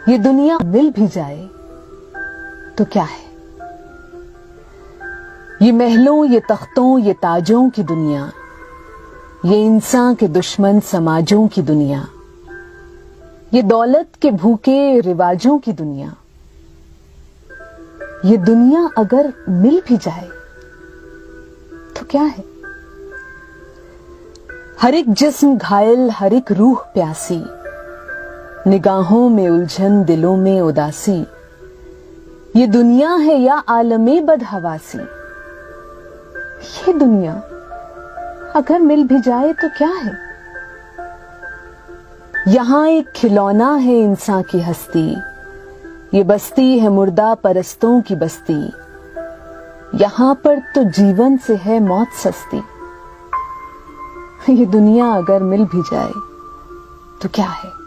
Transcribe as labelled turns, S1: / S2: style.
S1: ये दुनिया मिल भी जाए तो क्या है। ये महलों, ये तख्तों, ये ताजों की दुनिया, ये इंसान के दुश्मन समाजों की दुनिया, ये दौलत के भूखे रिवाजों की दुनिया, ये दुनिया अगर मिल भी जाए तो क्या है। हर एक जिस्म घायल, हर एक रूह प्यासी, निगाहों में उलझन, दिलों में उदासी, ये दुनिया है या आलमे बदहवासी। ये दुनिया अगर मिल भी जाए तो क्या है। यहां एक खिलौना है इंसान की हस्ती, ये बस्ती है मुर्दा परस्तों की बस्ती, यहां पर तो जीवन से है मौत सस्ती। ये दुनिया अगर मिल भी जाए तो क्या है।